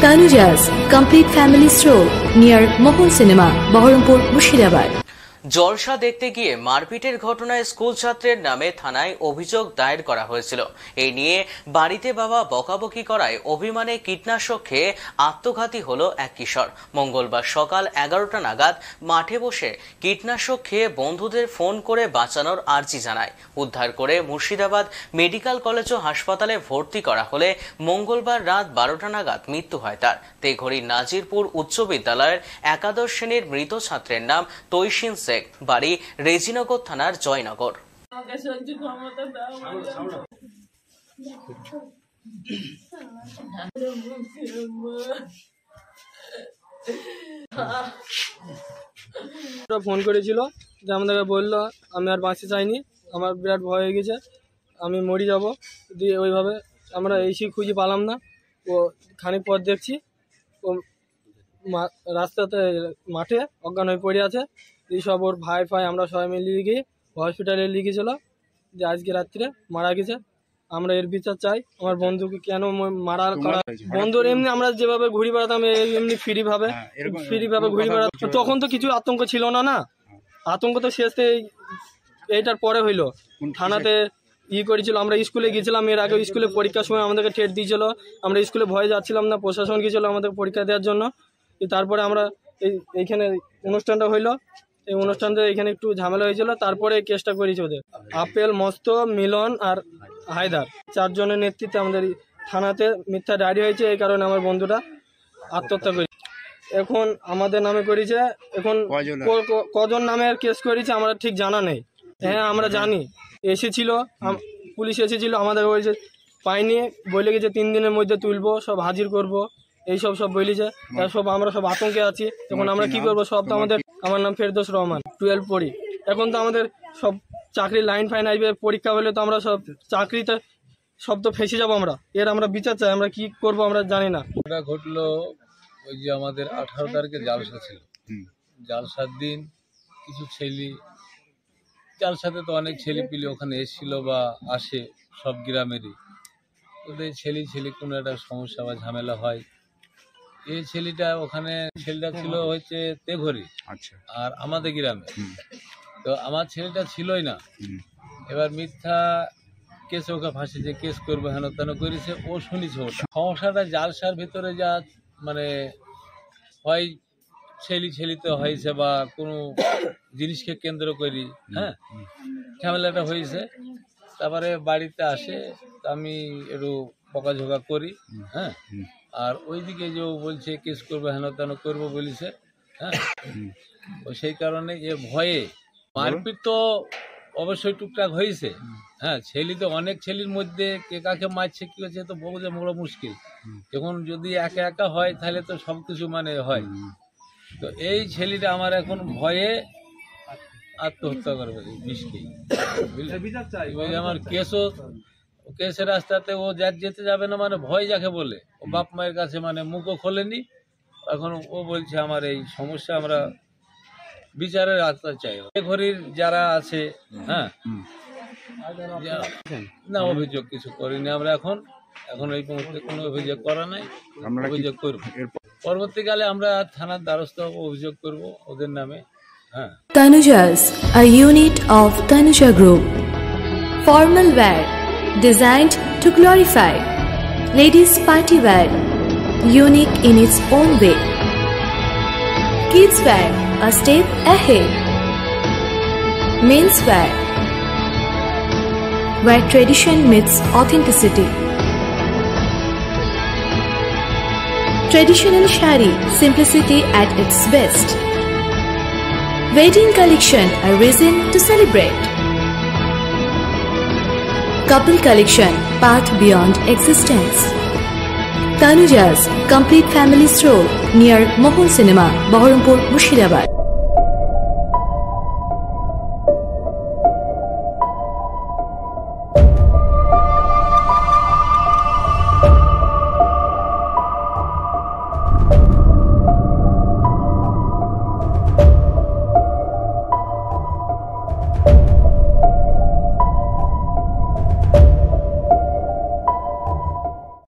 Tanuja's complete family stroll near Mohon Cinema, Baharampur, Murshidabad. জলসা দেখতে গিয়ে মারপিটের ঘটনায় স্কুল ছাত্রের নামে থানায় অভিযোগ দায়ের করা হয়েছিল। এই নিয়ে বাড়িতে বাবা বকাবকি করায় অভিমানে কীটনাশক খেয়ে আত্মঘাতী হলো এক কিশোর। মঙ্গলবার সকাল 11টা নাগাদ মাঠে বসে কীটনাশক খেয়ে বন্ধুদের ফোন করে বাঁচানোর আর্জি জানায়। উদ্ধার করে মুর্শিদাবাদ মেডিকেল কলেজ ও হাসপাতালে ভর্তি করা হলে মঙ্গলবার রাত 12টা নাগাদ মৃত্যু হয় তার। তেঘড়ি নাজিরপুর উচ্চ বিদ্যালয়ের একাদশ শ্রেণীর মৃত ছাত্রের নাম তৈশিন শেখ, বাড়ি রেজিনগর থানার জয়নগর। ফোন করেছিল যে আমাদেরকে বললো আমি আর বাঁচতে চাইনি, আমার বিরাট ভয় হয়ে গেছে, আমি মরে যাব। দিয়ে ওইভাবে আমরা এসি খুঁজে পেলাম না। ও খানিক পর দেখছি ও রাস্তাতে মাঠে অজ্ঞান হয়ে পড়ে আছে। এইসব ওর ভাই আমরা সবাই মিলিয়ে গিয়ে হসপিটালে লিখেছিল যে আজকে রাত্রে মারা গেছে। আমরা এর বিচার চাই। আমার বন্ধুকে কেন মারা করা, বন্ধুর এমনি আমরা যেভাবে ঘুরে বেড়াতাম এমনি ফ্রি ভাবে ঘুরে বেড়াতাম, তখন তো কিছু আতঙ্ক ছিল না। আতঙ্ক তো শেষে এইটার পরে হইলো। থানাতে করেছিল, আমরা স্কুলে গিয়েছিলাম, এর আগে স্কুলে পরীক্ষার সময় আমাদেরকে ঠেট দিয়েছিল। আমরা স্কুলে ভয়ে যাচ্ছিলাম না, প্রশাসন গিয়েছিল আমাদের পরীক্ষা দেওয়ার জন্য। তারপরে আমরা এইখানে অনুষ্ঠানটা হইলো, এই অনুষ্ঠানটা এখানে একটু ঝামেলা হয়েছিল। তারপরে কেসটা করেছে ওদের আপেল, মস্ত, মিলন আর হায়দার, 4 জনের নেতৃত্বে আমাদের থানাতে মিথ্যা ডায়েরি হয়েছে। এই কারণে আমার বন্ধুটা আত্মহত্যা করেছে। এখন আমাদের নামে করেছে, এখন কজন নামের কেস করেছে আমরা ঠিক জানা নেই। হ্যাঁ আমরা জানি, এসেছিল পুলিশ এসেছিল, আমাদের বলছে পাইনি, বলে গেছে 3 দিনের মধ্যে তুলবো, সব হাজির করব, এইসব বলেছে। সব আমরা সব আতঙ্কে আছি। এখন আমরা কি করবো? সব তো আমাদের, আমার নাম ফেরদৌস রহমান, 12 পড়ি। এখন তো আমাদের সব চাকরি লাইন ফাইন আসবে, পরীক্ষা হলে তো আমরা সব চাকরিতে সব তো ফেসে যাবো। আমরা বিচার চাই, আমরা কি করব আমরা জানি না। এটা ঘটলো ওই যে আমাদের 18 তারিখে জালসা ছিল। জালসার দিন কিছু ছেলে, জালসাতে তো অনেক ছেলে পিলে ওখানে এসেছিল বা আসে সব গ্রামেরই। ওদের ছেলে কোনো একটা সমস্যা বা ঝামেলা হয়। এই ছেলেটা ছিল হচ্ছে তেঘড়ি, আর আমাদের গ্রামে। তো আমার ছেলেটা ছিলই না। এবার মিথ্যা কেস ওকে ফাঁসিছে, কেস করবো হেন তেন করেছে। ও শুনেছে ওটা সমস্যাটা জালসার ভিতরে যা মানে হয় ছেলিতে হয়েছে বা কোনো জিনিসকে কেন্দ্র করি, হ্যাঁ ঝামেলাটা হয়েছে। তারপরে বাড়িতে আসে, আমি একটু বকাঝোকা করি, হ্যাঁ। আর ওইদিকে যে বলছে কেস করবো হেন তেন করবো বলেছে, হ্যাঁ। সেই কারণে এ ভয়ে মারপিট তো অবশ্যই টুকটাক হয়েছে, হ্যাঁ। ছেলে তো অনেক ছেলের মধ্যে কে কাকে মারছে কি হচ্ছে তো বোঝা বড় মুশকিল। যখন যদি একা হয় তাহলে তো সব কিছু মানে হয়। তো এই ছেলেটা আমার এখন ভয়ে আত্মহত্যা করবে বিষকে। আমার কেসের রাস্তাতে ও যেতে যাবে না, মানে ভয় যাকে বলে, ও বাপ মায়ের কাছে মানে মুখও খোলেনি। এখন ও বলছে আমার এই সমস্যা, আমরা বিচারের রাস্তা চাই। ঘড়ির যারা আছে, হ্যাঁ না অভিযোগ কিছু করিনি আমরা। এখন এই মুহূর্তে কোনো অভিযোগ করা নাই। অভিযোগ করব পরবর্তীকালে, আমরা থানার দ্বারস্থ অভিযোগ করব ওদের নামে, হ্যাঁ। Tanuja's, a unit of Tanuja Group. Formal wear designed to glorify. Ladies party wear, unique in its own way. Kids wear, a step ahead. Men's wear, where tradition meets authenticity. Traditional shari, simplicity at its best. Wedding collection, a reason to celebrate. Couple collection, path beyond existence. Tanuja's complete family stroll near Mohon Cinema, Baharampur, Murshidabad.